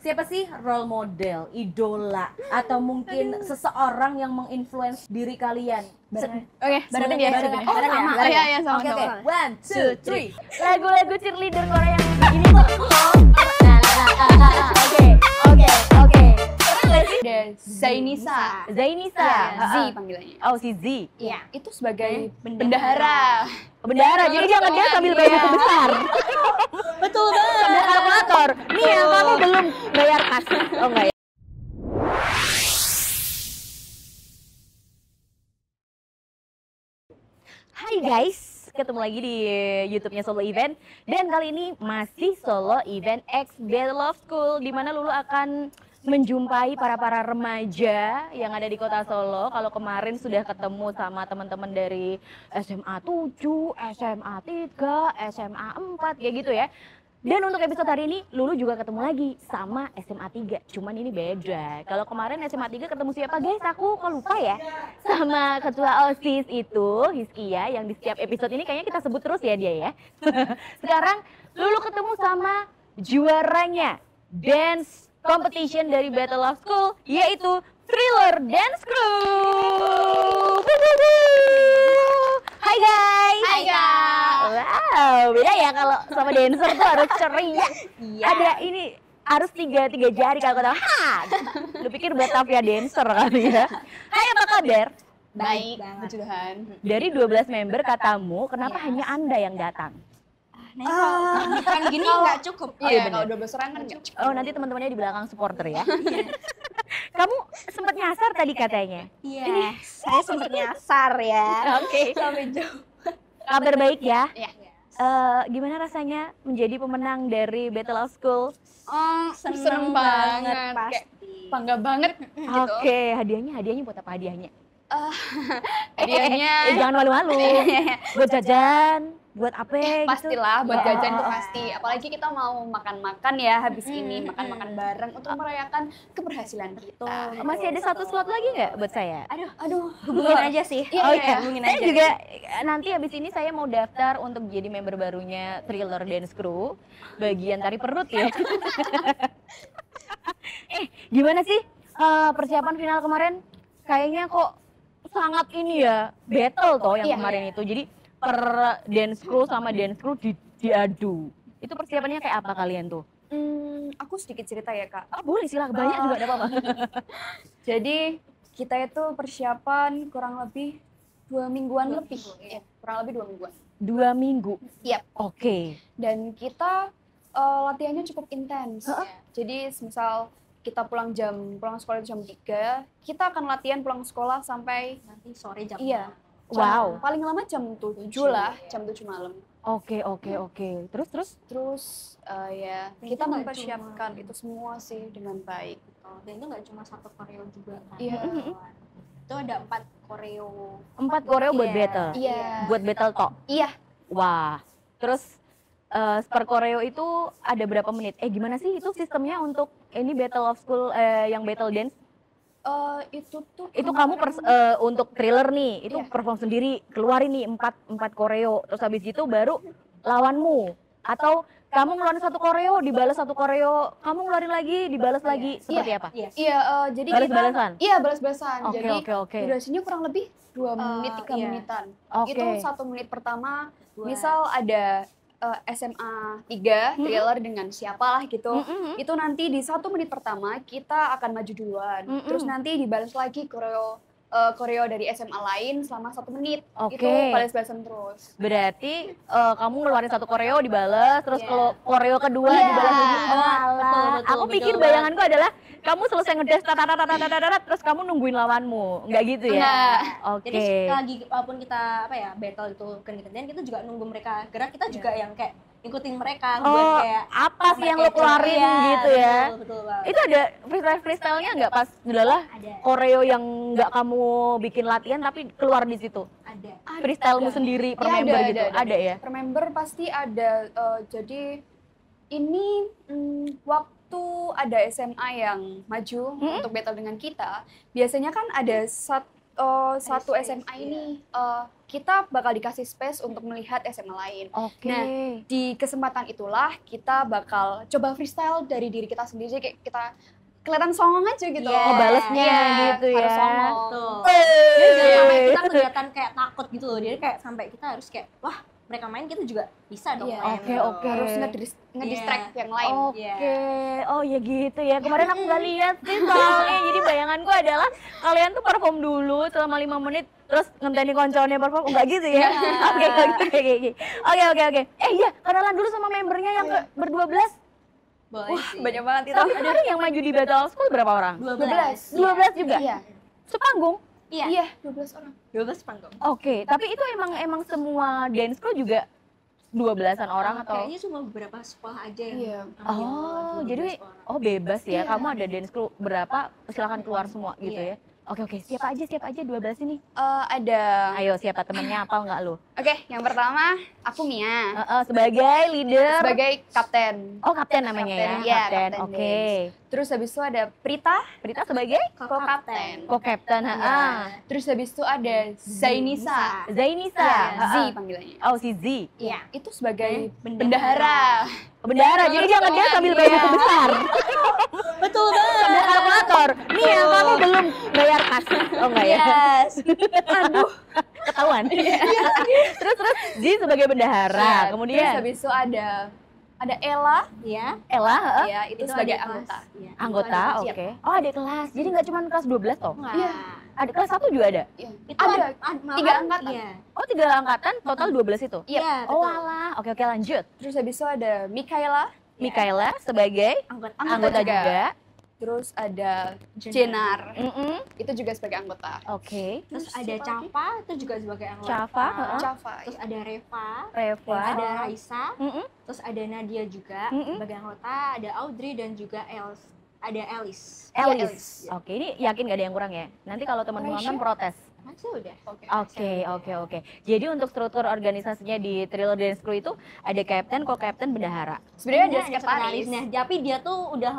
siapa sih role model, idola, atau mungkin seseorang yang menginfluence diri kalian? Oke, Bareng sebutin ya, ya, sebutin. bareng ya? Sama. Iya, sama. Oke, oke. 1, 2, 3. Lagu-lagu cheerleader Korea yang begini tuh. Oke. Ada Zainisa. Zainisa. Iya, Z panggilannya. Oh, si Z. Iya, itu sebagai bendahara. Bendahara, jadi dia ngedes sambil bayar buku besar. Betul banget. Sambil kalkulator. Nih yang kamu belum bayar kas. Oh enggak ya? Hai guys, ketemu lagi di YouTube-nya Solo Event. Dan kali ini masih Solo Event X Battle of School, di mana Lulu akan menjumpai para remaja yang ada di kota Solo. Kalau kemarin sudah ketemu sama teman-teman dari SMA 7, SMA 3, SMA 4, kayak gitu ya. Dan untuk episode hari ini, Lulu juga ketemu lagi sama SMA 3. Cuman ini beda. Kalau kemarin SMA 3 ketemu siapa guys? Aku kok lupa ya. Sama ketua OSIS itu, Hizkia, yang di setiap episode ini kayaknya kita sebut terus ya dia ya. Sekarang Lulu ketemu sama juaranya dance competition dari Battle of School, yaitu Thriller Dance Crew. Hai guys. Hai guys. Wow, beda ya kalau sama dancer tuh harus ceria. Iya. Ada ini harus tiga jari kalau kata ha. Lu pikir Batavia dancer kali ya. Hai, apa kabar? Baik, puji Tuhan. Dari 12 member katamu, kenapa hanya Anda yang datang? Kan gini nggak cukup. Oh, iya, Iya, kalau bener. 12 orang kan nggak cukup. Oh, nanti teman-temannya di belakang supporter ya. Kamu sempat nyasar tadi katanya. Iya, saya sempat nyasar ya. Oke. Sampai jauh. Kabar baik ya. Iya. Gimana rasanya menjadi pemenang dari Battle of School? Oh, seneng banget. Kayak pasti. bangga banget gitu. Oke, hadiahnya buat apa hadiahnya? Hadiahnya Jangan malu-malu. Buat jajan, buat apa gitu? pastilah buat Oh, jajan oh, tuh oh. pasti. Apalagi kita mau makan-makan ya habis ini, makan-makan bareng untuk merayakan keberhasilan kita. Masih ada satu slot lagi nggak buat saya? Aduh, hubungin aja sih. Iya, Oh iya. iya, hubungin saya aja. juga nanti habis ini saya mau daftar untuk jadi member barunya Thriller Dance Crew, bagian tari perut ya. Gimana sih persiapan final kemarin? Kayaknya kok sangat ini ya, battle toh yang Iya, kemarin itu. Jadi per dance crew sama dance crew diadu. Itu persiapannya kayak apa kalian tuh? Aku sedikit cerita ya kak. Oh, boleh silakan, banyak juga ada apa-apa. Jadi kita itu persiapan kurang lebih 2 mingguan lebih. Ya, kurang lebih 2 mingguan. 2 minggu. Iya. Oke. Dan kita latihannya cukup intens. Jadi misal kita pulang sekolah jam 3, kita akan latihan pulang sekolah sampai Nanti sore jam iya. Wow. Paling lama jam 7 lah, jam 7 malam. Oke. Terus? Terus ya Dan kita itu nggak mempersiapkan cuma- itu semua sih dengan baik. Dan itu nggak cuma satu koreo juga kan. Iya. Itu ada 4 koreo. 4 koreo buat Iya. battle. Iya. Buat battle tok. Iya. Wah. Terus per koreo itu ada berapa menit? Gimana sih itu sistemnya untuk ini Battle of School yang battle dance? Itu tuh Itu kamu untuk thriller nih, itu Iya. perform sendiri, keluarin nih 4 koreo, terus habis itu baru lawanmu. Atau kamu ngeluarin satu koreo, dibalas satu koreo, kamu ngeluarin lagi, dibalas lagi, seperti apa? Iya. Iya, jadi Balas-balasan? kita iya balas-balasan. Oke, Jadi oke. durasinya kurang lebih 2 menit 3 iya. menitan. Oke. Itu 1 menit pertama, Buat- misal ada SMA 3 thriller dengan siapalah gitu. Itu nanti di 1 menit pertama kita akan maju duluan. Terus nanti dibalas lagi koreo dari SMA lain selama 1 menit. Oke. Itu balas-balasan terus. Berarti kamu ngeluarin satu koreo dibalas, terus Iya. kalau koreo kedua Iya. dibalas lagi. Betul, betul, Aku pikir betul. bayanganku adalah kamu selesai ngedes terus kamu nungguin lawanmu. Enggak gitu ya? Enggak. Oke. Jadi lagi walaupun kita battle itu ganti-gantian, kita juga nunggu mereka gerak, kita juga yang kayak ikutin mereka buat Oh, kayak apa sih yang lo kayak keluarin iya, gitu ya? Betul banget. Itu ada freestyle-nya nggak pas adalah Ada. koreo yang nggak kamu bikin latihan tapi keluar di situ? Ada. Freestylemu sendiri per Iya, member gitu? Ada ya? Per member pasti ada. Jadi ini waktu ada SMA yang maju untuk battle dengan kita, biasanya kan ada satu SMA ini kita bakal dikasih space untuk melihat SMA lain. Oke. Nah, di kesempatan itulah kita bakal coba freestyle dari diri kita sendiri, kayak kita kelihatan songong aja gitu. Iya. Oh, balesnya Iya, gitu ya. harus songong. Betul. Hey. Jadi jangan sampai kita kelihatan kayak takut gitu loh. Jadi kayak sampai kita harus kayak wah mereka main kita juga bisa dong Iya. main. Oke, gitu. oke. Harus ngedistract yang lain. Oke, oh ya gitu ya. Kemarin aku nggak lihat sih soalnya. Jadi bayanganku adalah kalian tuh perform dulu selama 5 menit, terus ngenteni konconya perform. Enggak gitu ya? Oke. Iya, kenalan dulu sama membernya yang ber-12. Boleh sih. Banyak banget itu. Tapi kemarin yang maju di Battle of School berapa orang? 12. 12 juga? Iya. Sepanggung? Iya. Iya, 12 orang. 12 panggung. Oke, tapi itu emang semua dance crew juga 12-an orang atau? Kayaknya cuma beberapa sekolah aja yang Iya. ambil Oh, 12 jadi orang. bebas ya. Iya. Kamu ada dance crew berapa, silakan keluar semua gitu Iya. ya. Oke. Siapa aja 12 ini? Ada. Ayo, siapa temennya apa enggak lu? Oke, yang pertama aku Mia Sebagai leader. sebagai kapten. Oh, kapten namanya Kapten, ya. iya, Kapten. kapten Oke. Terus habis itu ada Prita, Prita sebagai co-kapten. co-captain. Terus habis itu ada Zainisa. Zainisa. Iya, Z panggilannya. Oh, si Z. Iya. Itu sebagai Bendahara. Bendahara. Jadi dia ngejar sambil bawa buku besar. Betul banget. Sambil kalkulator. Nih ya, kamu belum bayar kas. Oh enggak ya? Yes. Ketahuan. Terus Z sebagai bendahara. Iya, terus Kemudian habis itu ada Ella, Iya. Ella, ya itu sebagai adik anggota. kelas. Iya. anggota, Itu oke. adik Oh, adik kelas. Jadi nggak cuma kelas 12 toh? Enggak. Iya. Adik kelas 1 juga ada? Iya. Itu Ada malahan- 3 angkatan. Iya. Oh, 3 angkatan, total 12 itu? Iya, Oh, betul. alah. Oke, lanjut. Terus habis itu ada Mikaela, Mikaela sebagai Anggota. anggota juga. juga. terus ada Jenar, itu juga sebagai anggota. Oke. Terus ada siapa lagi? Capa itu juga sebagai anggota. Capa, heeh. Cava. Terus ada Reva. Reva. Ada Raisa. Mm-mm. Terus ada Nadia juga sebagai anggota. Ada Audrey dan juga ada Alice. Elis. Iya. Oke, ini yakin gak ada yang kurang ya? Nanti kalau teman-teman nonton protes. Masih udah. Oke. Jadi untuk struktur organisasinya di Thriller Dance Crew itu ada kapten, co-kapten, bendahara. Sebenarnya ada Ada sekretaris. Nah, tapi dia tuh udah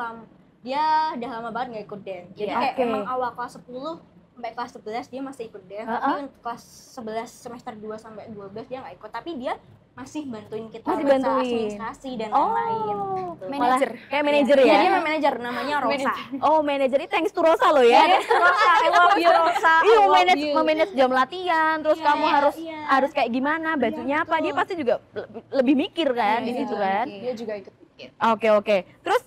lama banget nggak ikut dance. Jadi Iya. kayak Oke. emang awal kelas 10 sampai kelas 11 dia masih ikut dance. Heeh. Tapi untuk kelas 11 semester 2 sampai 12 dia nggak ikut. Tapi dia masih bantuin kita Masih baca bantuin. administrasi dan lain-lain. Gitu. Malah Manager. kayak manajer Iya, ya? dia manajer namanya Rosa. Oh, manajer ini thanks to Rosa loh ya? Rosa, I love you Rosa. Iya, I love memanage you. memanage jam latihan, terus Iya, kamu harus iya. harus kayak gimana, bajunya apa, betul. dia pasti juga lebih mikir kan di Iya, situ kan. Dia juga ikut mikir. Oke. Terus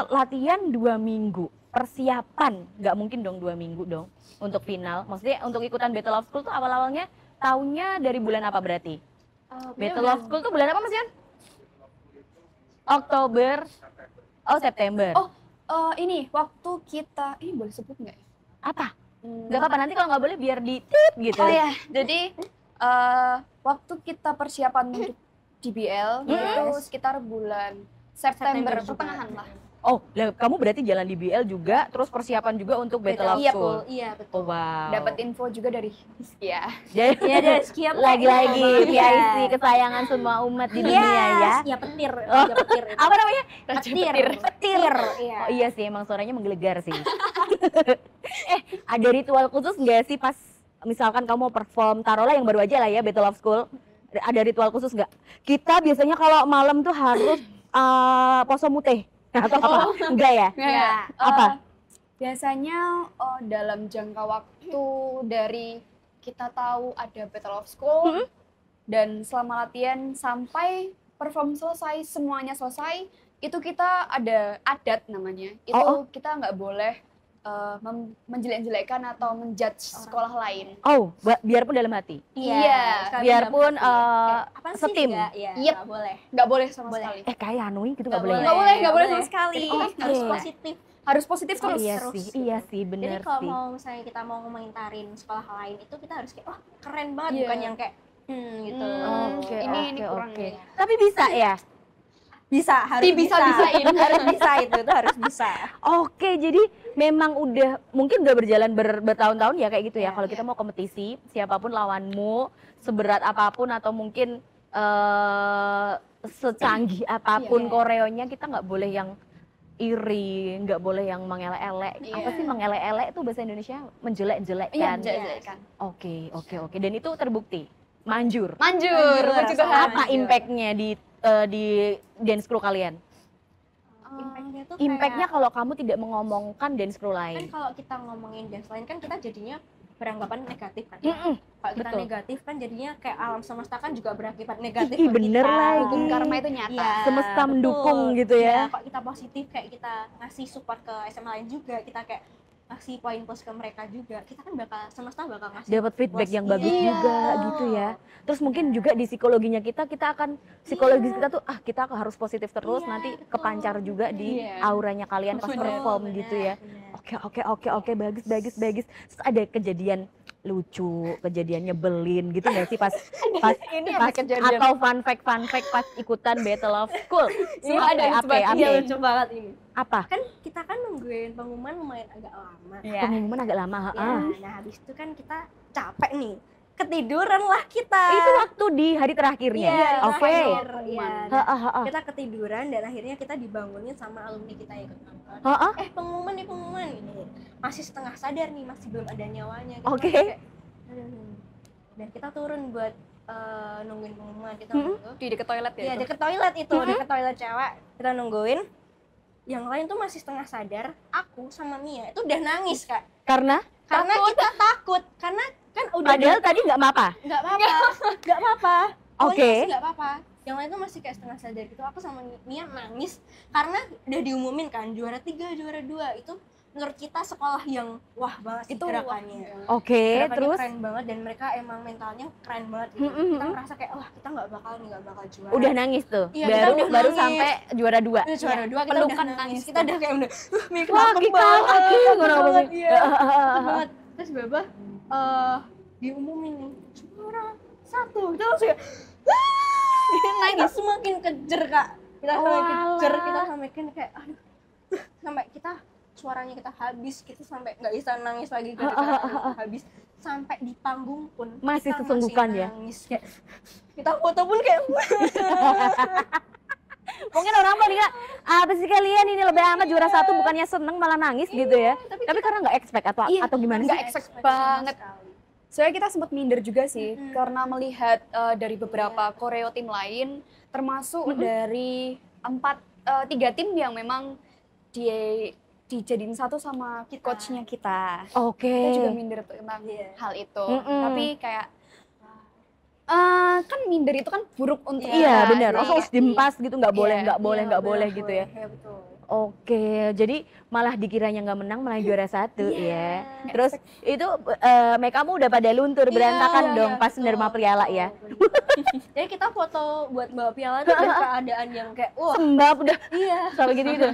latihan 2 minggu, persiapan nggak mungkin dong 2 minggu dong untuk final. Maksudnya untuk ikutan Battle of School tuh awal-awalnya tahunnya dari bulan apa berarti? Battle of School tuh bulan apa Mas Yan? Oktober. Oh, September. Oh, ini waktu kita, ini boleh sebut nggak ya? Apa? Gak apa-apa, nanti kalau nggak boleh biar di tip gitu. Oh ya, jadi waktu kita persiapan untuk DBL itu sekitar bulan September juga. pertengahan lah. Oh, lah, kamu berarti jalan di BL juga, terus persiapan juga untuk Battle of Iya, School. Iya, Oh, betul. wow. Dapat info juga dari Hiskia. Jadi, Iya, deh, sekian lagi-lagi Iya. PIC kesayangan semua umat di dunia ya. Iya, petir. Oh. Raja petir itu. Apa namanya? Petir. Petir. Iya. Oh iya sih, emang suaranya menggelegar sih. Ada ritual khusus nggak sih pas misalkan kamu mau perform, taruhlah yang baru aja lah ya, Battle of School. Ada ritual khusus nggak? Kita biasanya kalau malam tuh harus poso muteh. Atau apa? Enggak ya? Iya. Apa? Biasanya dalam jangka waktu dari kita tahu ada Battle of School dan selama latihan sampai perform selesai, semuanya selesai, itu kita ada adat namanya. Itu kita nggak boleh menjelek-jelekkan atau menjudge sekolah lain. Oh, biarpun dalam hati. Iya. sekali Biarpun dapat kayak, apaan sih setim. nggak? Iya, Yep. nggak boleh. Nggak boleh sama Boleh. sekali. Kayak Hanui gitu nggak boleh. ya? Nggak boleh sama sekali. Oke. Harus positif. Harus positif Oh, terus. iya terus. sih, iya sih, Jadi bener kalau sih. mau misalnya kita mau ngomentarin sekolah lain itu kita harus kayak wah keren banget, Iya. bukan yang kayak gitu. Oke, ini oke, kurang oke. nih. Tapi bisa ya? Bisa, harus Bisa-bisain. harus bisa itu harus bisa. Oke, jadi memang mungkin udah berjalan bertahun-tahun ya kayak gitu ya. Iya, Kalau kita mau kompetisi, siapapun lawanmu, seberat apapun atau mungkin secanggih apapun Iya. koreonya, kita nggak boleh yang iri, nggak boleh yang mengelek-elek. Iya. Apa sih mengelek-elek itu bahasa Indonesia? Menjelek-jelekkan. Iya, menjelek-jelekan. Oke. Dan itu terbukti. Manjur. Manjur, pencegahan. Apa impactnya di dance crew kalian? Impactnya tuh Impactnya kayak, kalau kamu tidak mengomongkan dance crew kan lain. kalau kita ngomongin dance line kan kita jadinya beranggapan negatif kan. Mm-mm, Kalau kita betul. negatif kan jadinya kayak alam semesta kan juga berakibat negatif Ih, ke bener kita. lagi. Hukum karma itu nyata. Iya, Semesta betul. mendukung gitu ya. Kalau kita positif kayak kita ngasih support ke SMA lain juga, kita kayak ngasih poin plus ke mereka juga, kita kan bakal semesta bakal ngasih Dapat feedback yang bagus Iya. juga gitu ya. Terus mungkin juga di psikologinya kita akan psikologis kita tuh kita harus positif terus, Iya, nanti betul. kepancar juga di Iya. auranya kalian pas Bener, perform Bener, gitu ya. bener. Oke, bagus. Terus ada kejadian lucu, kejadian nyebelin gitu nggak sih pas Ini ada kejadian. atau fun fact pas ikutan Battle of Cool? Iya, Apa, ada apa, sebagainya. apa? Iya, lucu banget ini. Apa? Kan kita kan nungguin pengumuman lumayan agak lama. Iya. Pengumuman agak lama. Ya, nah habis itu kan kita capek nih, ketiduran lah kita. Itu waktu di hari terakhirnya. Iya, Oke. terakhir. Iya, nah, Ha. kita ketiduran dan akhirnya kita dibangunin sama alumni kita yang ikut nonton. Ha. Pengumuman ini masih setengah sadar nih, masih belum ada nyawanya. Kita Oke. kayak, aduh. Dan kita turun buat nungguin pengumuman. Kita nunggu. Di dekat toilet ya. Iya, itu? deket toilet itu, deket toilet cewek. Kita nungguin. Yang lain tuh masih setengah sadar. Aku sama Mia itu udah nangis, Kak. Karena Karena kita takut. Karena kan udah padahal tadi nggak apa-apa. nggak apa-apa. Oke. Pokoknya masih nggak apa-apa. Yang lain tuh masih kayak setengah sadar gitu. Aku sama Mia nangis karena udah diumumin kan juara 3, juara 2 itu menurut kita sekolah yang wah banget sih Itu gerakannya. Oke, Gerakannya terus keren banget dan mereka emang mentalnya keren banget gitu. Kita ngerasa kayak wah kita nggak bakal juara. udah nangis tuh. Iya, kita udah baru nangis. sampai juara 2. Udah juara 2 kita pelukan udah nangis. nangis. Kita udah kayak udah Mik Wah, takut kita banget. lagi Takut banget, iya. Takut Heeh. banget. Terus Baba diumumin nih juara 1. Kita langsung kayak nangis semakin kejer, Kak. Kita semakin kejer, kita sampai kayak aduh. Sampai kita suaranya kita habis, kita sampai nggak bisa nangis lagi gara-gara kita habis. Sampai di panggung pun Masih kita sesungguhkan ya? nangis. Kayak, kita foto pun kayak Mungkin orang paling apa sih kalian ini lebih amat juara 1 bukannya seneng malah nangis gitu ya. Tapi karena nggak expect atau gimana sih? nggak expect banget. Soalnya kita sempat minder juga sih karena melihat dari beberapa koreo tim lain, termasuk dari 3 tim yang memang dijadiin satu sama Kita. coachnya kita. Oke. Kita juga minder tentang Iya. hal itu. Mm-mm. Tapi kayak kan minder itu kan buruk untuk Iya kita. benar, Jadi harus dimpas gitu nggak boleh, Iya. nggak boleh gitu ya. Iya betul. Oke, jadi malah dikiranya nggak menang malah juara 1 ya. Terus itu kamu udah pada luntur berantakan Iya, dong iya, pas betul, nerima piala ya. betul. Jadi kita foto buat bawa piala tuh dalam keadaan yang kayak wah Sembab udah iya. sampai gitu gitu.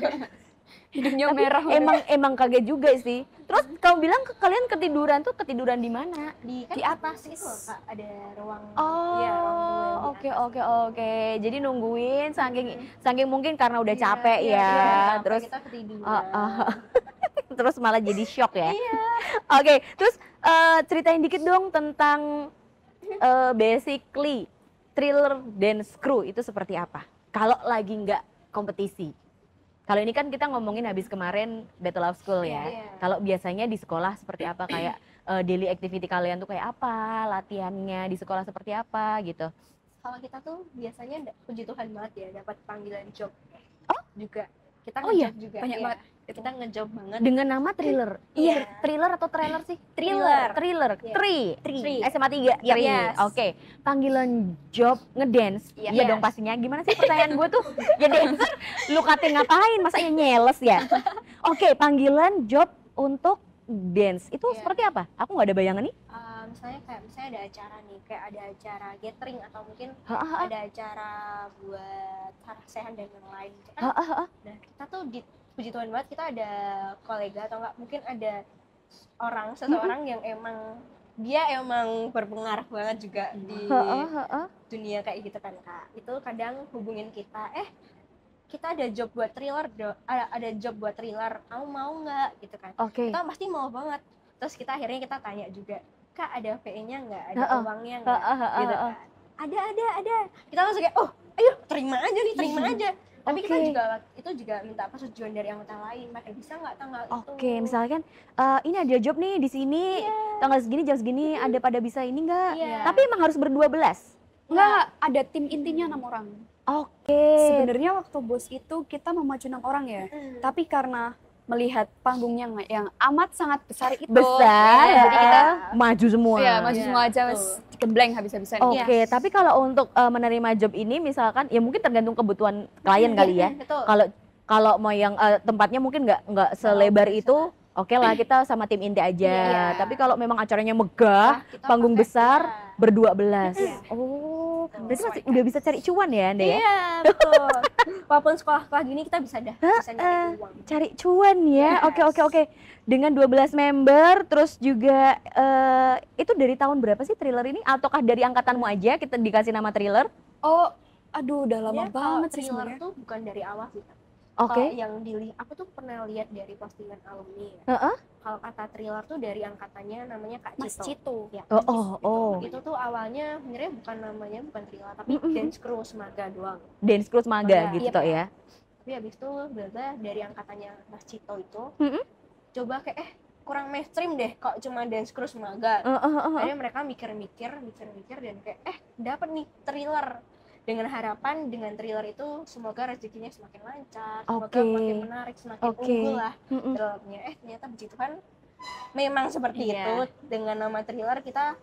hidungnya Tapi merah. emang kaget juga sih. Terus kamu bilang kalian ketiduran di mana? Di atas itu loh, Kak, ada ruang iya, ruang dua yang di Oh, atas. oke. Jadi nungguin saking mungkin karena udah Iya, capek iya, ya. iya, capek, Terus kita ketiduran. terus malah jadi shock ya. Iya. Oke, terus ceritain dikit dong tentang basically Thriller Dance Crew itu seperti apa? Kalau lagi nggak kompetisi. Kalau ini kan kita ngomongin habis kemarin Battle of School ya. Iya. Kalau biasanya di sekolah seperti apa kayak daily activity kalian tuh kayak apa? Latihannya di sekolah seperti apa gitu? Kalau kita tuh biasanya puji Tuhan banget ya dapat panggilan job. Juga. Kita Oh iya, ngejob juga. banyak iya. banget. Kita ngejob banget. Dengan nama Thriller. Iya. Thriller atau trailer sih? Thriller. Thriller. Iya. Tri. SMA 3. Iya, Tri. yes. Oke. Panggilan job ngedance. Iya. Iya dong pastinya. Gimana sih pertanyaan gue tuh? Ya dancer, lu kating ngapain? Masa nyeles ya? Oke, panggilan job untuk dance. Itu Iya. seperti apa? Aku nggak ada bayangan nih. Misalnya ada acara nih, kayak ada acara gathering atau mungkin Ha. ada acara buat sarah sehat dan yang lain gitu kan. Dan kita tuh puji Tuhan banget kita ada kolega atau enggak mungkin ada seseorang yang dia emang berpengaruh banget juga di dunia kayak gitu kan, Kak. Itu kadang hubungin kita, kita ada job buat Thriller, ada job buat Thriller, kamu mau nggak gitu kan. Oke. Kita pasti mau banget. Terus akhirnya kita tanya juga, Kak ada VE-nya nggak, ada uangnya nggak, gitu kan. Ada. Kita langsung kayak, oh ayo terima aja. Tapi kita Oke. juga itu juga minta persetujuan dari anggota lain, pada bisa nggak tanggal itu. Oke, misalkan ini ada job nih di sini tanggal segini jam segini ada pada bisa ini enggak? Iya. Tapi emang harus ber-12. Enggak, ada tim intinya 6 orang. Oke. Sebenarnya waktu bos itu kita memacu 6 orang ya. Tapi karena melihat panggungnya yang amat sangat besar itu. Besar, ya, jadi kita maju semua. ya maju Iya, semua aja betul. gembleng habis-habisan. Oke, tapi kalau untuk menerima job ini misalkan ya mungkin tergantung kebutuhan klien kali ya. Betul. Kalau mau yang tempatnya mungkin nggak selebar itu, oke lah kita sama tim inti aja. Iya. Tapi kalau memang acaranya megah, Kita panggung pakai- besar, iya. ber-12. Iya. Oh, Betul. berarti masih udah bisa cari cuan ya, Anda ya? Iya, betul. Walaupun sekolah gini kita bisa nyari uang. Cari cuan ya. Yes. Oke. Dengan 12 member, terus juga itu dari tahun berapa sih Thriller ini? Ataukah dari angkatanmu aja kita dikasih nama Thriller? Oh, aduh udah lama Ya, kalau banget sih thriller sebenarnya. tuh bukan dari awal sih. Kak. Oke. Kalau yang aku tuh pernah lihat dari postingan alumni ya. Heeh. Kalau kata thriller tuh dari angkatannya namanya Kak Mas Cito. Cito. Ya, Oh. Itu tuh awalnya sebenarnya bukan thriller tapi dance crew Semaga doang. Dance Cruise Maga Maga, gitu iya. toh ya. Tapi habis itu berarti dari angkatannya Mas Cito itu Mm-mm. coba kayak kurang mainstream deh kok cuma dance crew Semaga. Akhirnya mereka mikir-mikir dan kayak dapat nih thriller. Dengan harapan dengan thriller itu semoga rezekinya semakin lancar, semoga Oke. makin menarik, semakin Oke. unggul lah Mm-mm. thrillernya. Ternyata puji Tuhan memang seperti Iya. itu. Dengan nama thriller kita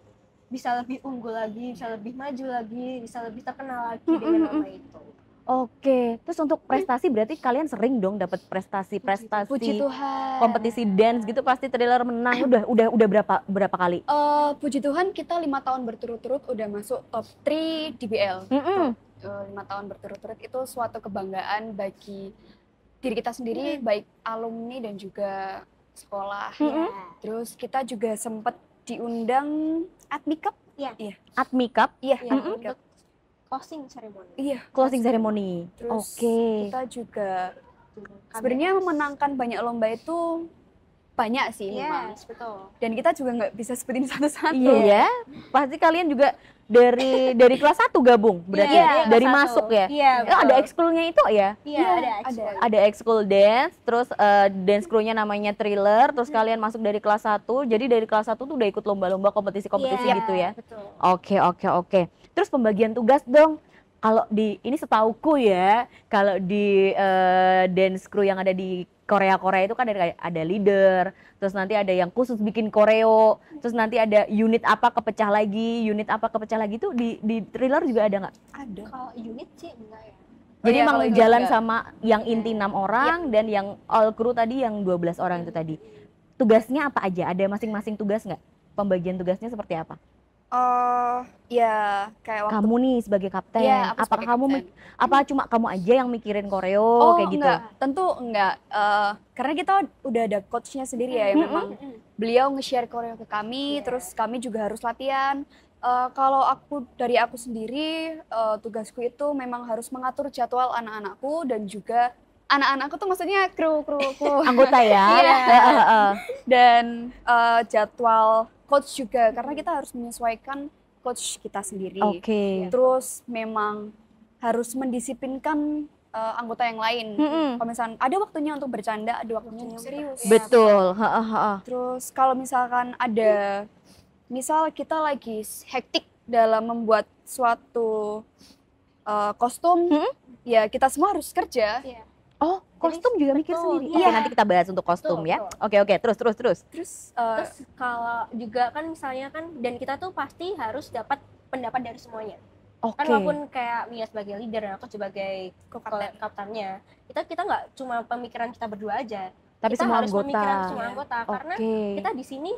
bisa lebih unggul lagi, bisa lebih maju lagi, bisa lebih terkenal lagi dengan nama itu. Oke. Terus untuk prestasi berarti kalian sering dong dapat prestasi-prestasi Puji Tuhan. kompetisi dance gitu pasti Thriller menang. Udah berapa kali? Puji Tuhan kita 5 tahun berturut-turut udah masuk top 3 DBL. Mm-mm. 5 tahun berturut-turut itu suatu kebanggaan bagi diri kita sendiri, baik alumni dan juga sekolah. Mm-mm. Terus kita juga sempat diundang Admikap. Admikap Iya, Ya, Admikap. untuk closing ceremony. Iya. closing ceremony. Terus Oke. kita juga sebenarnya memenangkan banyak lomba itu banyak sih memang. Yes, betul. Dan kita juga nggak bisa sebutin satu-satu. Iya ya. Pasti kalian juga dari kelas 1 gabung berarti Iya, dari kelas masuk satu. ya. Iya, Ada betul. ekskulnya itu ya. Iya, ada ada. ekskul. Ada ekskul dance, terus dance crew-nya namanya Thriller, terus kalian masuk dari kelas 1. Jadi dari kelas 1 tuh udah ikut lomba-lomba kompetisi-kompetisi Iya, gitu ya. Betul. Oke. Terus pembagian tugas dong. Kalau di ini setauku ya, kalau di dance crew yang ada di Korea itu kan ada leader, terus nanti ada yang khusus bikin koreo, terus nanti ada unit apa kepecah lagi tuh di Thriller juga ada nggak? Ada. Kalau unit sih enggak ya. Jadi iya, emang kalau itu jalan enggak. sama yang inti 6 orang dan yang all crew tadi yang 12 orang itu tadi. Tugasnya apa aja? Ada masing-masing tugas nggak? Pembagian tugasnya seperti apa? Ya kayak waktu Kamu nih sebagai kapten, Iya, aku apa sebagai kamu kapten. apa cuma kamu aja yang mikirin koreo kayak gitu? enggak, tentu enggak. Karena kita udah ada coachnya sendiri ya, yang memang beliau nge-share koreo ke kami, terus kami juga harus latihan. Kalau dari aku sendiri, tugasku itu memang harus mengatur jadwal anak-anakku dan juga anak-anakku tuh maksudnya kru. Anggota ya. Iya. Heeh. Dan jadwal coach juga, karena kita harus menyesuaikan coach kita sendiri. Oke. Terus memang harus mendisiplinkan anggota yang lain. Mm-mm. Kalau misalkan ada waktunya untuk bercanda, ada waktunya untuk serius. Betul. Heeh. Terus kalau misalkan misal kita lagi hektik dalam membuat suatu kostum, ya kita semua harus kerja. Iya. Oh, kostum juga mikir betul, sendiri. iya. Oke, nanti kita bahas untuk kostum Betul, ya. betul. Oke, terus. Terus Terus kalau juga kan misalnya kan dan kita tuh pasti harus dapat pendapat dari semuanya. Oke. Kan walaupun kayak Mia sebagai leader dan aku sebagai kaptennya, kita nggak cuma pemikiran kita berdua aja. Tapi kita semua harus anggota. pemikiran semua anggota karena Oke. kita di sini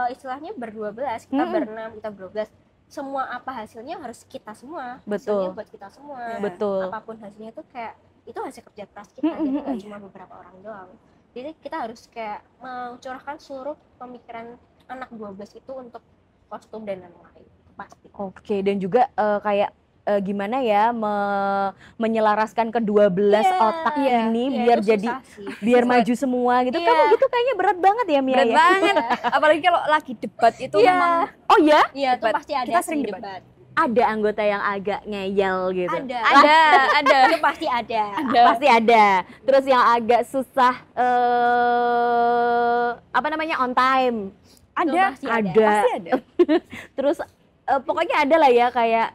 istilahnya ber-12, kita berenam, kita ber-12. Semua apa hasilnya harus kita semua. Betul. Hasilnya buat kita semua. Betul. Apapun hasilnya tuh kayak itu hasil kerja keras kita, jadi nggak cuma beberapa orang doang. Jadi kita harus kayak mencurahkan seluruh pemikiran anak 12 itu untuk kostum dan lain-lain. Pasti. Oke, dan juga kayak gimana ya menyelaraskan ke-12 otak ini Iya, biar itu jadi susah sih. biar maju semua gitu. Iya. Kamu gitu kayaknya berat banget ya Mia berat ya? banget. Apalagi kalau lagi debat itu Iya. memang Oh ya? Iya, itu Debat. pasti ada Kita sih sering debat. ada anggota yang agak ngeyel gitu? Ada. Itu pasti ada. Pasti ada. Terus yang agak susah apa namanya on time? Ada. Pasti ada. Pasti ada. Terus pokoknya ada lah ya kayak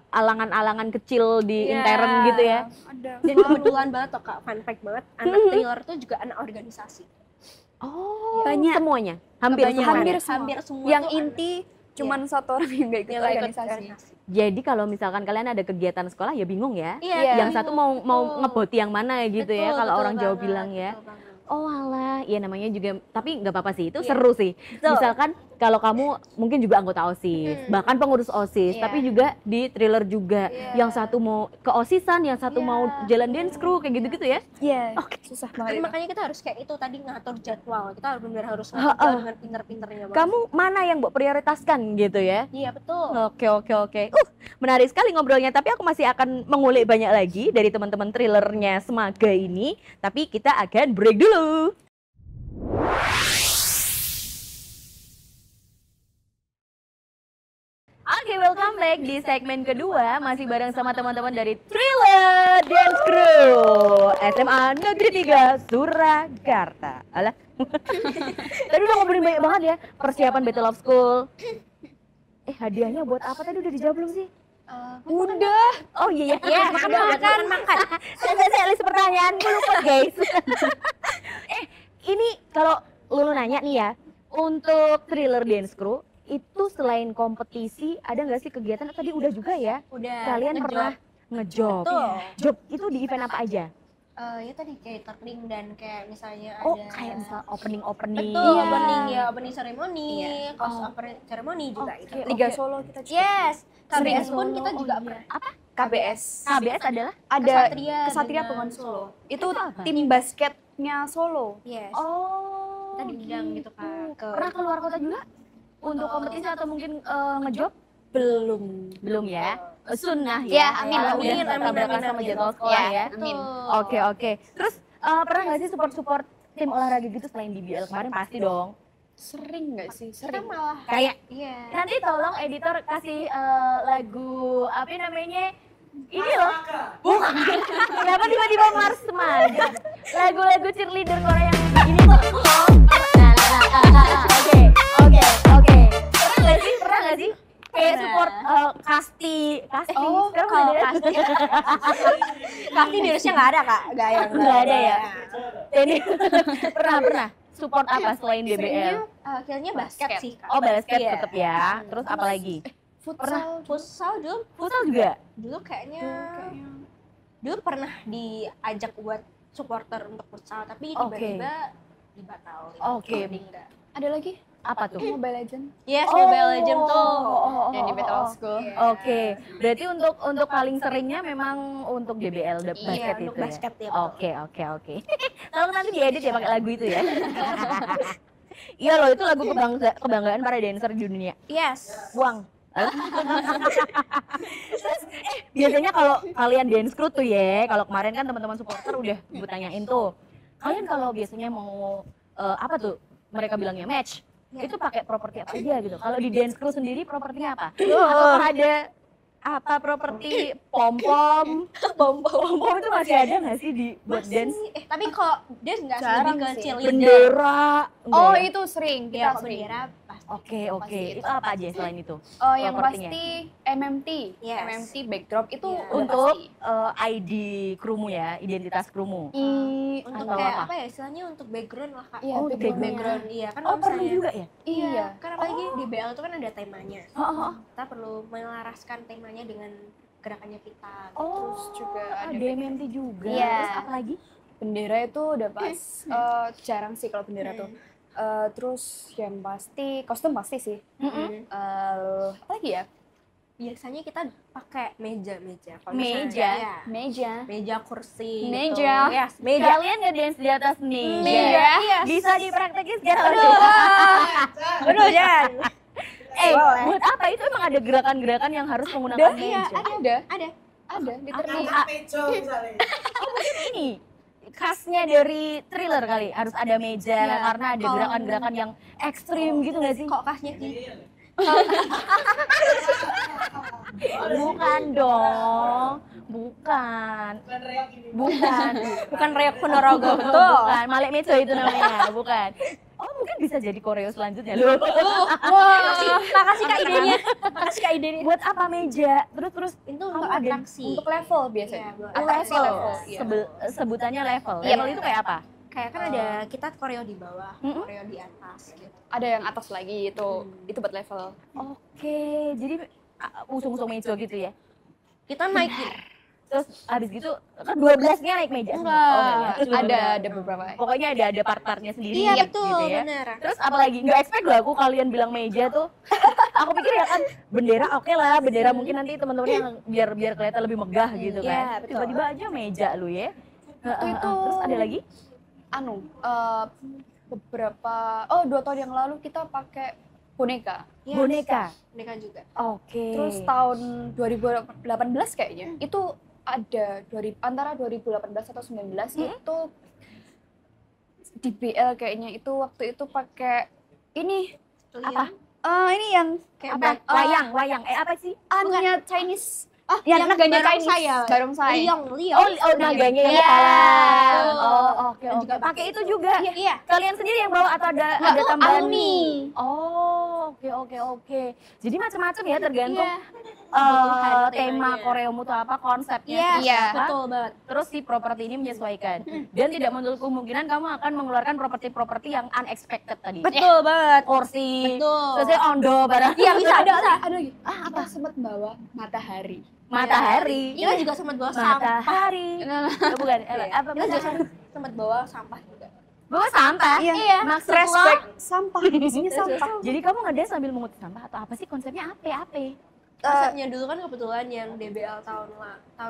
alangan-alangan kecil di Iya. intern gitu ya. Ada. Dan kebetulan banget tuh Kak, fun fact banget, anak thriller tuh juga anak organisasi. Oh, Banyak. semuanya. Hampir Banyak. semuanya. Hampir semua Yang tuh inti cuman satu orang yang gak ikut yang nggak ikut organisasi. Jadi kalau misalkan kalian ada kegiatan sekolah ya bingung ya. Iya. Yang satu mau ngeboti yang mana gitu ya kalau orang Jawa banget, bilang ya. betul banget. Oh alah, ya namanya juga, tapi nggak apa-apa sih, itu seru sih. Betul. Misalkan kalau kamu mungkin juga anggota OSIS, bahkan pengurus OSIS, Iya. tapi juga di thriller juga. Iya. Yang satu mau ke OSISan, yang satu Iya. mau jalan dance crew, kayak gitu-gitu ya. Iya. Susah Kan banget. makanya kita harus kayak itu tadi ngatur jadwal. Kita harus benar harus ngatur dengan pinter-pinternya banget. Kamu mana yang buat prioritaskan gitu ya. Iya betul. Oke. Menarik sekali ngobrolnya, tapi aku masih akan mengulik banyak lagi dari teman-teman thrillernya Semaga ini. Tapi kita akan break dulu. Oke, welcome back di segmen kedua, masih bareng sama teman-teman dari Thriller Dance Crew SMA Negeri 3 Surakarta. Alah. Tadi udah ngobrolin banyak banget ya, persiapan Battle of School. Hadiahnya buat apa tadi udah dijawab belum sih? Udah. Oh iya, Makan. Saya list pertanyaan lupa guys. Ini kalau Lulu nanya nih ya, untuk Thriller Dance Crew itu selain kompetisi ada nggak sih kegiatan? Tadi udah juga ya. Udah. Kalian ngejob. pernah ngejob. Betul. Job itu di event apa aja? Ya tadi kayak catering dan kayak misalnya Oh, ada kayak misal opening. betul, Iya. opening ceremony, close opening ceremony juga itu. Liga Solo kita juga. Yes, KBS pun Solo, kita oh juga iya. pernah. Apa? KBS. KBS adalah? Ada Kesatria Pengon dengan Solo. Itu apa? tim basketnya Solo. Yes. Oh. Kita diundang gitu Kak ke Pernah keluar kota juga? Untuk kompetisi atau mungkin ngejob? Belum. Ya. Sunnah Ya, ya. amin, Kalau amin, udah amin, tabrakan amin, sama amin. jadwal sekolah ya. Amin. Oke. Terus pernah nggak sih support tim olahraga gitu selain DBL kemarin pasti dong. Sering nggak sih? Kita Sering. malah Kayak iya. nanti tolong editor kasih lagu apa namanya? Ini loh. Bukan. Kenapa tiba-tiba Mars Semaga? Lagu-lagu cheerleader Korea yang begini tuh. Oke. Pernah nggak sih? Kayak support Kasti. Oh, Sekarang kalau udah ada. Kasti. Kasti virusnya nggak ada Kak, Nggak ada ya. Ini pernah support apa selain DBL? Akhirnya basket sih Kak. Oh, basket Iya. tetap ya. Terus apa lagi? Futsal. Futsal dulu Futsal juga. dulu kayaknya dulu pernah diajak buat supporter untuk futsal tapi Oke. tiba-tiba dibatalin. Oke. Jadi enggak. Ada lagi? Apa tuh? Mobile Legend. Yes, Mobile Legend tuh. Yang di Battle of School. Oke, berarti untuk paling seringnya memang untuk DBL basket Iya, itu untuk ya? basket ya. Oke. Tolong nanti diedit ya pakai lagu itu ya. Iya loh, itu lagu kebanggaan para dancer di dunia. Yes. Buang. Terus, biasanya kalau kalian dance crew tuh ya, kalau kemarin kan teman-teman supporter udah gue tanyain tuh, kalian kalau biasanya mau apa tuh mereka bilangnya match, itu pakai properti apa aja gitu. Kalau di dance crew sendiri propertinya apa? Atau ada apa properti pom-pom itu masih ada nggak sih di buat dance? Tapi kok dia nggak Jarang lebih ke sih. cheerleader. Bendera? Oh, enggak ya? itu sering. Iya, Kita kok sering. bendera pasti. Oke. Pasti. Itu apa aja selain itu? Oh, yang Propertinya. pasti MMT. Yes. MMT backdrop itu Iya. udah Untuk pasti. ID krumu ya, identitas krumu. Untuk Atau kayak apa? apa ya istilahnya untuk background lah Kak. Iya, Oh, background. Iya kan Oh, kalau perlu misalnya- juga ya? Iya. Kan apalagi di BL itu kan ada temanya. Oh. Kita perlu melaraskan temanya dengan gerakannya kita. Oh, Terus juga ada ada MMT juga. Iya. Terus apa lagi? Bendera itu udah pas. Jarang sih kalau bendera tuh. Terus yang pasti kostum pasti sih. Apa lagi ya? Biasanya kita pakai meja-meja. Kalau Meja? misalnya, ya, Meja. meja kursi. Meja. Gitu. Yes, meja. Kalian ngedance di atas meja. Meja. Bisa dipraktekin sekarang. Aduh, jangan. Boleh. Buat apa itu emang ada gerakan-gerakan yang harus menggunakan Ada, meja? ada. Ada, literally. Ini khasnya dari thriller kali harus ada meja Iya. karena ada Kalau- gerakan-gerakan yang ekstrim gitu nggak sih? Kok kasnya Ki? Bukan dong. Bukan. Bukan reok Ponorogo, betul. Bukan, Malek Mejo itu namanya, bukan. Oh, mungkin bisa jadi koreo selanjutnya loh. Makasih Kak idenya. Makasih Kak idenya. Buat apa meja? Terus Itu kamu untuk ada atraksi. Untuk level biasanya. Iya, Atraksi level. Iya. Sebutannya level. Iya. Level itu kayak apa? Kayak kan ada kita koreo di bawah, Mm-mm. koreo di atas gitu. Ada yang atas lagi itu buat level. Oke, jadi usung-usung meja gitu ya. Kita naikin. Terus habis gitu kan 12-nya naik meja semua. Enggak. Oh, enggak ya? Ada beberapa. Pokoknya ada part-partnya sendiri Iya gitu betul, ya. benar. Terus apalagi nggak expect loh aku kalian bilang meja tuh. Aku pikir ya kan bendera oke lah, bendera mungkin nanti teman-teman yang biar kelihatan lebih megah gitu kan. Iya, betul. Tiba-tiba aja meja lu ya. Itu Terus ada lagi? Beberapa 2 tahun yang lalu kita pakai boneka. Yes. Boneka. Boneka juga. Oke. Terus tahun 2018 kayaknya itu ada antara 2018 atau 19 itu di BL kayaknya itu waktu itu pakai ini Apa? ini yang Kayak Apa? Wayang. Apa sih? anunya Chinese. yang naganya barongsai Chinese. ya? Barongsai. Liong. Oh, naganya yang Iya. kepala. Betul. Oh, oke. Dan juga Pakai itu juga. Iya. Kalian sendiri yang bawa atau ada tambahan? alumni. Oh, oke. Jadi macam-macam ya tergantung Iya. tema temanya. koreomu tuh apa, konsepnya Iya, seperti apa. betul banget. Terus si properti ini menyesuaikan. Dan tidak menutup kemungkinan kamu akan mengeluarkan properti-properti yang unexpected tadi. Betul banget. Kursi, Betul. terus ondo barang. Iya, bisa ada. Ada lagi. Kita sempat bawa matahari. Matahari. Kita juga sempat bawa sampah. Matahari. Oh, bukan. Apa Kita juga sempat bawa sampah juga. bawa sampah? Iya. Maksud lo? Respect sampah. Isinya sampah. Jadi kamu ngedance sambil mengut sampah atau apa sih konsepnya apa? Konsepnya dulu kan kebetulan yang DBL tahun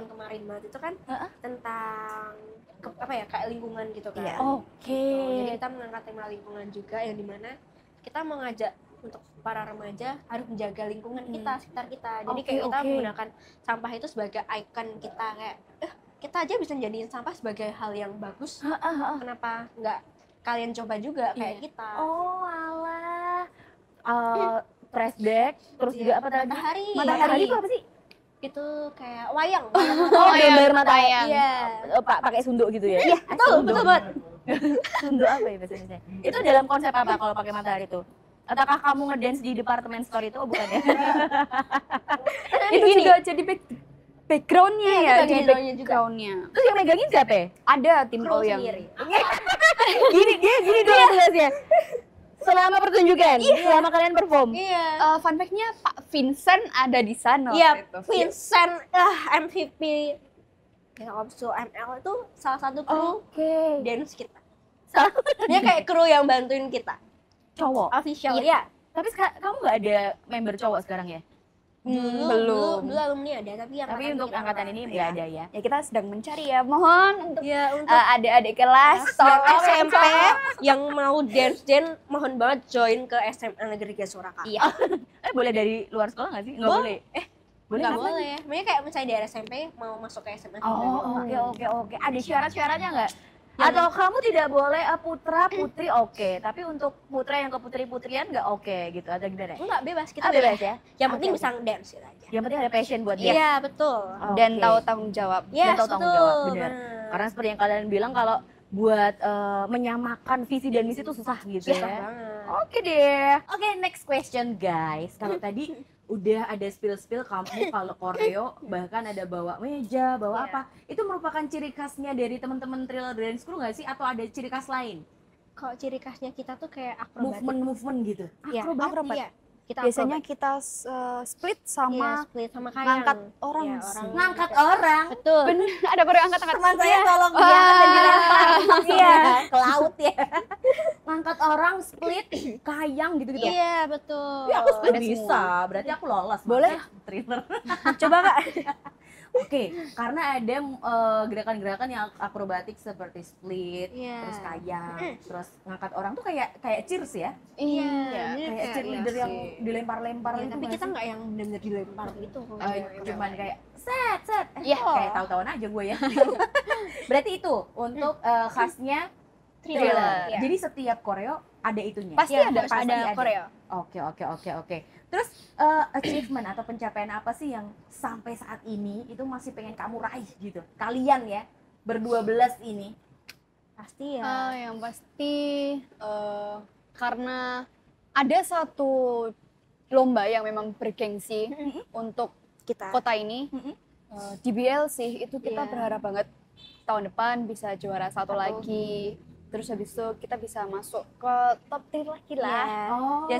kemarin banget itu kan tentang kayak lingkungan gitu kan. Iya. Oke. Jadi kita mengangkat tema lingkungan juga yang dimana kita mengajak untuk para remaja harus menjaga lingkungan kita, sekitar kita. Jadi Oke, kayak kita oke. menggunakan sampah itu sebagai ikon kita kayak kita aja bisa jadiin sampah sebagai hal yang bagus. Kenapa nggak kalian coba juga kayak kita? Oh alah. Flashback, terus juga apa tadi? Matahari. Matahari itu apa sih? Itu kayak wayang. Oh, gambar matahari. Iya. Pakai sunduk gitu ya? Iya, betul banget. Sunduk apa ya bahasa Indonesia? Itu dalam konsep apa kalau pakai matahari itu? Ataukah kamu ngedance di departemen store itu? Oh, bukan ya? Itu juga jadi backgroundnya Iya, ya, kita jadi backgroundnya juga. backgroundnya. Terus yang megangin siapa ya? Ada tim Kru yang sendiri. Gini dulu jelasnya. Selama pertunjukan, selama kalian perform. Iya. fun fact-nya Pak Vincent ada di sana Iya, waktu itu. Vincent MVP Opsu ML itu salah satu kru Oke. dance kita. Dia kayak kru yang bantuin kita. Cowok. Official Iya. ya. Tapi kamu nggak ada member cowok sekarang ya? Belum. Dulu alumni ada, tapi Tapi untuk angkatan ini nggak ada ya? Ya kita sedang mencari ya. Mohon untuk Ya untuk adik-adik kelas yang SMP yang mau dance mohon banget join ke SMA Negeri Surakarta. Iya. Boleh dari luar sekolah nggak sih? Nggak boleh. Boleh Nggak kapan? boleh. Makanya kayak misalnya dari SMP mau masuk ke SMA juga. Oh, oke. Ada syarat-syaratnya nggak? Atau kamu tidak boleh putra putri oke, tapi untuk putra yang ke putri-putrian nggak oke gitu atau gimana? Enggak, bebas kita Bebas ya. Yang penting Oke, bisa dance gitu aja. Yang penting ada passion buat dia. Iya, betul. Dan Oke. tahu tanggung jawab. Yes, tahu tanggung betul. jawab, benar. Karena seperti yang kalian bilang kalau buat menyamakan visi dan misi itu susah gitu Susah ya. banget. Oke deh. Oke, next question guys. Kalau tadi udah ada spill-spill kamu kalau koreo bahkan ada bawa meja, bawa Iya. apa. Itu merupakan ciri khasnya dari teman-teman Thriller Dance Crew nggak sih atau ada ciri khas lain? Kalau ciri khasnya kita tuh kayak akrobatik. Movement gitu. Iya, akrobat. Iya. Kita Biasanya akrobat. kita split Iya, sama split sama kayak ngangkat orang Iya, sih. Ngangkat orang. Betul. Bener, ada koreo angkat-angkat. Teman saya tolong diangkat dan dilempar. Iya, ke laut ya. Ngangkat orang, split, kayang gitu-gitu. Iya, betul. Ya, aku split Ada bisa, berarti aku lolos. Boleh? Thriller. Coba Kak. Oke, karena ada gerakan-gerakan yang akrobatik seperti split, Iya. terus kayang, terus ngangkat orang tuh kayak cheers ya, Iya. kayak cheerleader yang dilempar-lempar Iya, itu tapi nggak kita sih? nggak yang benar-benar dilempar gitu. Cuman kayak set, Iya. kayak tahu-tahuan aja gue ya. Berarti itu untuk khasnya Thriller. Iya. Jadi setiap koreo ada itunya. Pasti Iya, ada, harus pasti ada koreo. Oke. Terus achievement atau pencapaian apa sih yang sampai saat ini itu masih pengen kamu raih gitu? Kalian ya berdua belas ini. Pasti ya. Yang pasti karena ada satu lomba yang memang bergengsi untuk Kita. kota ini, DBL sih, itu kita Iya. berharap banget tahun depan bisa juara satu lagi. Terus habis itu kita bisa masuk ke top 3 lagi lah. Iya. Oh. Dan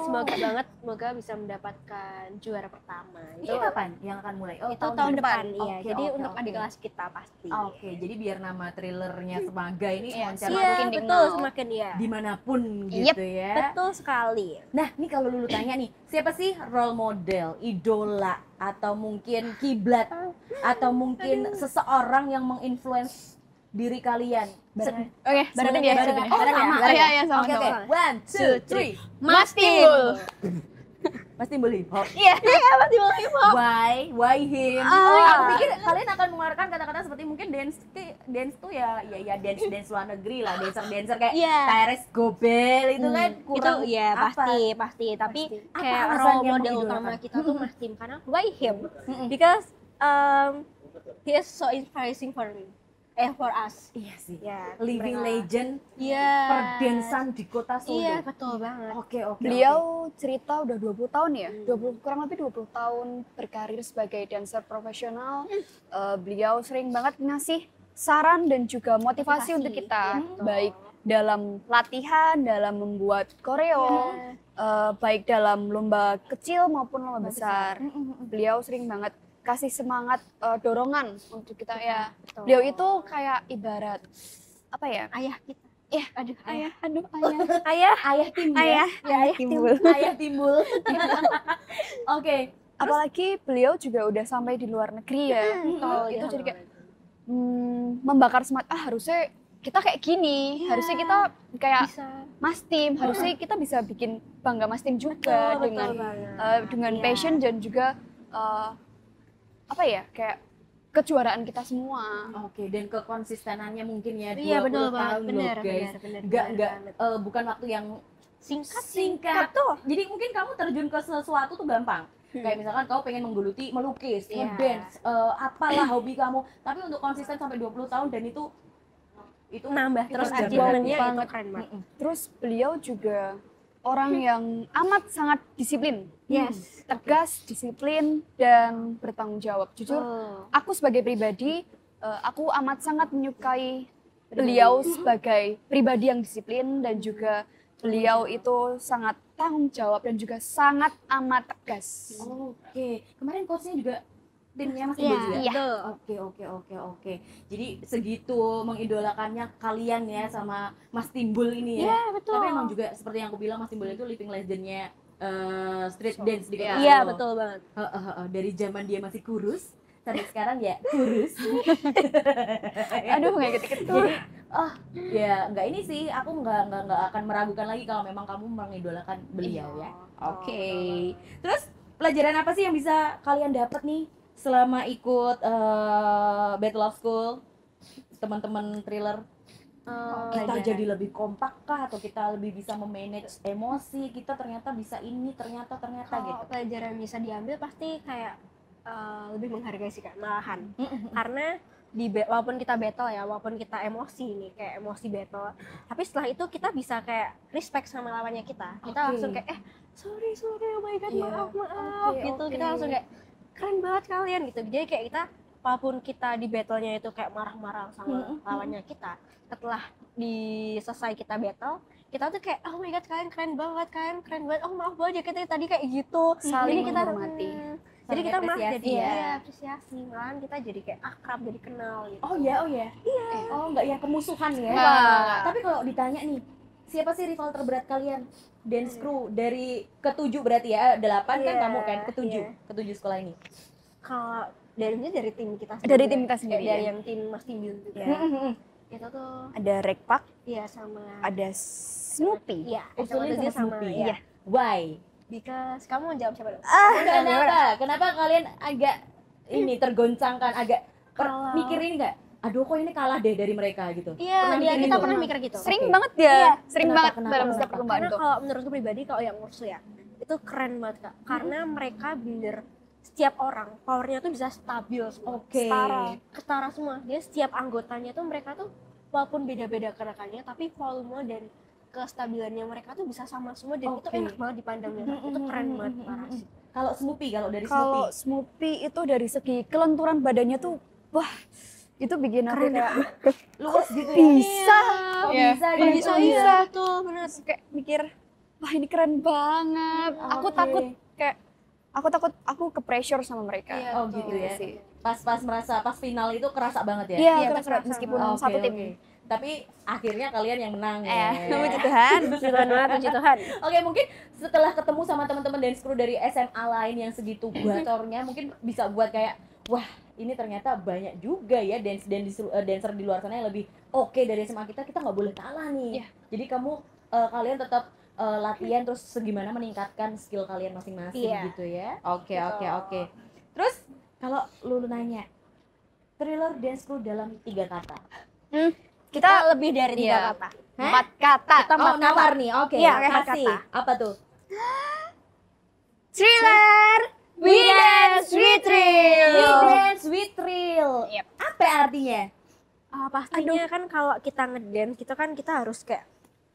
semoga bisa mendapatkan juara pertama. Itu kapan yang akan mulai? Oh, Itu tahun depan, iya. Oke, Jadi oke, untuk oke. adik kelas kita pasti. Oke, jadi biar nama thrillernya Semaga ini Iya, moncer Iya, Semakin betul, dikenal. semakin ya. dimanapun Yep, gitu ya. Betul sekali. Nah, nih kalau Lulu tanya nih, siapa sih role model, idola, atau mungkin kiblat, atau mungkin seseorang yang menginfluence diri kalian? Oke, Bareng sebutin ya? sebutin Oh, sama. Iya, sama. Oke, oke. 1, 2, 3. Mas Timbul. Mas Timbul hip hop. Iya. Mas Timbul hip hop. Why him? Aku pikir kalian akan mengeluarkan kata-kata seperti mungkin dance tuh ya dance luar negeri lah, dancer kayak Iya. Tyrese Gobel itu kan Itu kurang ya apa? pasti. Tapi Apa kayak alasan role yang model mengidolakan? utama kita tuh Mas Tim karena why him? Because he is so inspiring for us. Iya sih. Ya, Living mereka. legend Iya. perdansan di kota Solo. Iya, betul banget. Oke. Beliau cerita udah 20 tahun ya, 20, kurang lebih 20 tahun berkarir sebagai dancer profesional. Beliau sering banget ngasih saran dan juga motivasi untuk kita, baik dalam latihan, dalam membuat koreo, baik dalam lomba kecil maupun lomba besar. Beliau sering banget kasih semangat, dorongan untuk kita ya. Betul. Beliau itu kayak ibarat apa ya? Ayah kita. Ya, Aduh, ayah. Ayah timbul. Ayah timbul. Ayah timbul. Oke. Apalagi beliau juga udah sampai di luar negeri ya. betul, Itu iya jadi kayak membakar semangat. Harusnya kita kayak gini. Harusnya kita kayak bisa. Mas Tim. Harusnya kita bisa bikin bangga Mas Tim juga Betul dengan banget. dengan Iya. passion dan juga apa ya, kayak kejuaraan kita semua. Oke, dan kekonsistenannya mungkin ya 20 Iya, betul tahun banget. loh Benar, guys. benar. Enggak bukan waktu yang singkat. Betul. Jadi mungkin kamu terjun ke sesuatu tuh gampang. Kayak misalkan kamu pengen menggeluti melukis, Iya. ngedance, apalah hobi kamu. Tapi untuk konsisten sampai 20 tahun dan itu Nambah terus kerja achievementnya berat. itu keren banget. Terus beliau juga orang yang amat sangat disiplin. Yes. Tegas, disiplin, dan bertanggung jawab. Jujur, aku sebagai pribadi, aku amat sangat menyukai beliau sebagai pribadi yang disiplin dan juga beliau itu sangat tanggung jawab dan juga sangat amat tegas. Oke, kemarin coachnya juga timnya Mas Iya, Timbul juga? iya. Oke. Jadi segitu mengidolakannya kalian ya sama Mas Timbul ini ya? Iya, betul. Tapi emang juga seperti yang aku bilang, Mas Timbul itu living legendnya street dance di kota Iya, Solo. betul banget. Dari zaman dia masih kurus sampai sekarang ya kurus. Aduh, nggak gitu-gitu. Jadi ya nggak ini sih, aku nggak akan meragukan lagi kalau memang kamu mengidolakan beliau ya. Oke. Terus pelajaran apa sih yang bisa kalian dapat nih selama ikut Battle of School, teman-teman thriller? Kita jadi lebih kompak kah, atau kita lebih bisa memanage emosi kita, ternyata bisa ini, ternyata gitu. Kalau pelajaran bisa diambil pasti kayak lebih menghargai sih Kak, malahan. Karena walaupun kita battle ya, walaupun kita emosi nih, kayak emosi battle, tapi setelah itu kita bisa kayak respect sama lawannya kita. Kita langsung kayak sorry, oh my god, maaf, gitu. Kita langsung kayak keren banget kalian gitu. Jadi kayak kita walaupun kita di battle-nya itu kayak marah-marah sama lawannya kita, setelah selesai kita battle, kita tuh kayak oh my god, kalian keren banget, oh maaf banget ya kita tadi kayak gitu. Saling Jadi kita menghormati. jadi kita malah apresiasi jadi ya. apresiasi, malahan kita jadi kayak akrab, jadi kenal gitu. Oh ya. Iya. Oh nggak yang kemusuhan ya. Nggak. Tapi kalau ditanya nih, siapa sih rival terberat kalian? Dance crew dari ketujuh berarti ya, 8 kan Iya, kamu kan, iya. ketujuh sekolah ini. Kalau dari tim kita sendiri. Dari tim kita sendiri, Kayak dari ya. yang tim Mas Timbul juga. Itu tuh Ada Rekpak, iya sama ada Snoopy. iya, Usulin sama sama Snoopy iya. ya. Why? Because kamu mau jawab siapa dulu? Kenapa kalian agak ini tergoncangkan, agak Kalau- mikirin nggak? aduh kok ini kalah deh dari mereka gitu. Iya, mikir kita gitu? pernah mikir gitu. Sering Oke. banget ya, Iya. sering Kenapa, banget kenapa, dalam kenapa? setiap perlombaan Karena tuh. kalau menurutku pribadi kalau yang Ursu ya, itu keren banget Kak. Karena mereka bener setiap orang powernya tuh bisa stabil semua. Oke. Ketara semua. Dia setiap anggotanya tuh mereka tuh walaupun beda-beda gerakannya tapi volume dan kestabilannya mereka tuh bisa sama semua dan itu Oke. enak banget dipandangnya. Kak. Itu keren banget parah sih. Kalau Snoopy, kalau dari Kalau Snoopy. Snoopy itu dari segi kelenturan badannya tuh, wah itu bikin aku kayak Luas gitu ya. bisa. Kok Iya. bisa Kok gitu? bisa, Iya. bisa. Betul, benar. Terus kayak mikir, wah ini keren banget. Aku Oke. takut kayak aku ke pressure sama mereka. Iya, Oh gitu ya. sih. Pas merasa pas final itu kerasa banget ya. Iya, Iya, kerasa kerasa. meskipun Oke, satu tim. oke. Tapi akhirnya kalian yang menang ya. Puji Tuhan. Puji Tuhan banget, puji Tuhan. Oke, mungkin setelah ketemu sama teman-teman dance crew dari SMA lain yang segitu guatornya, mungkin bisa buat kayak, wah ini ternyata banyak juga ya dancer di luar sana yang lebih oke dari SMA kita nggak boleh kalah nih. Iya. Jadi kamu kalian tetap latihan terus segimana meningkatkan skill kalian masing-masing Iya. gitu ya. Oke, Betul. oke. Terus kalau lu nanya Thriller dance crew dalam 3 kata. Kita lebih dari 3 Iya. kata. 4 kata. Kita Oh, nawar nih. Oke, Iya, kasih. kata. Apa tuh? Thriller, we dance, we We thrill. dance with thrill. Yep. Apa artinya? Pastinya kan kalau kita ngedance gitu kan kita harus kayak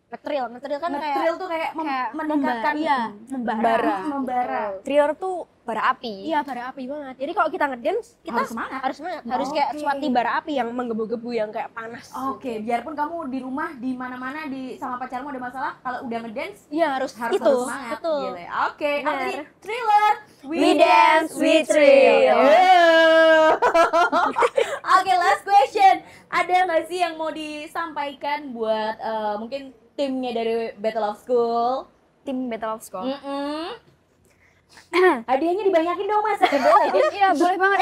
nge-thrill kan kayak Thrill tuh kayak meningkatkan membara. Thriller tuh bara api. iya bara api banget. Jadi kalau kita ngedance kita Harus semangat. harus kayak Oke. suatu bara api yang menggebu-gebu yang kayak panas. Oke, biarpun kamu di rumah di mana-mana sama pacarmu ada masalah, kalau udah ngedance Iya harus harus itu. semangat. Betul. Gila ya. Oke, apa Bener. tadi? Thriller. We dance, we thrill. Oke, last question. Ada nggak sih yang mau disampaikan buat mungkin timnya dari Battle of School? Tim Battle of School. Hadiahnya dibanyakin dong mas. Boleh? Iya, boleh banget.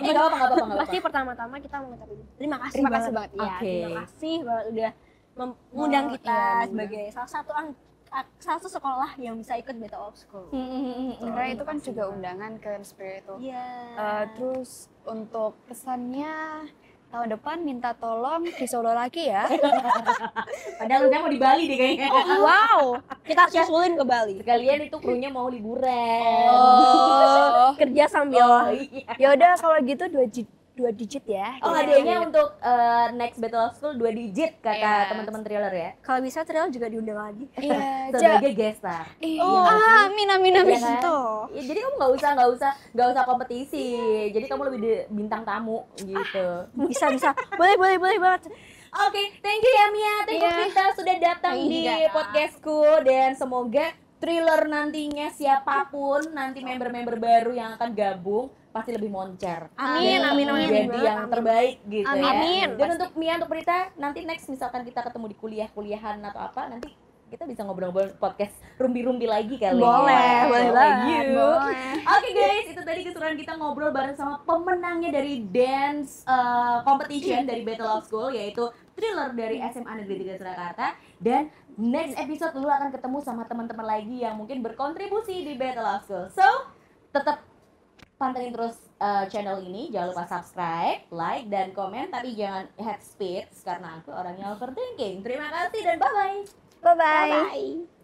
Nggak apa-apa. Pasti pertama-tama kita mengucapkan terima kasih Terima kasih banget. Iya, Oke. terima kasih banget udah mengundang kita iya, sebagai salah satu sekolah yang bisa ikut Battle of School. Karena itu kan juga undangan ke Inspire itu. Iya. Terus untuk pesannya tahun depan minta tolong di Solo lagi ya. Padahal udah mau di Bali deh kayaknya. Wow, kita susulin ke Bali. Sekalian itu krunya mau liburan. Kerja sambil iya. Ya udah kalau gitu 2 digit ya. Oh, Iya. hadiahnya untuk next Battle of School 2 digit kata Iya. teman-teman Thriller ya. kalau bisa Trial juga diundang lagi. Iya, Sebagai guest star. Oh, amin amin Iya amin. kan? Tuh. Ya, jadi kamu nggak usah kompetisi. Jadi kamu lebih bintang tamu gitu. Bisa. Boleh banget. Oke, thank you ya Mia. Thank you Iya. Prita sudah datang Thank you di juga, Kak. podcastku dan semoga Thriller nantinya siapapun nanti member-member baru yang akan gabung pasti lebih moncer. Amin, Dan amin. Jadi Amin. yang terbaik gitu ya. Amin. Dan untuk Mia, untuk Prita, nanti next misalkan kita ketemu di kuliahan atau apa, nanti kita bisa ngobrol-ngobrol podcast rumbi-rumbi lagi kali ya. Boleh banget. Yuk. Oke guys, itu tadi keseruan kita ngobrol bareng sama pemenangnya dari dance competition dari Battle of School, yaitu Thriller dari SMA Negeri 3 Surakarta. Dan next episode lu akan ketemu sama teman-teman lagi yang mungkin berkontribusi di Battle of School. So, tetap pantengin terus channel ini, jangan lupa subscribe, like, dan komen, tapi jangan head speed karena aku orangnya overthinking. Terima kasih dan bye-bye. Bye bye. Bye.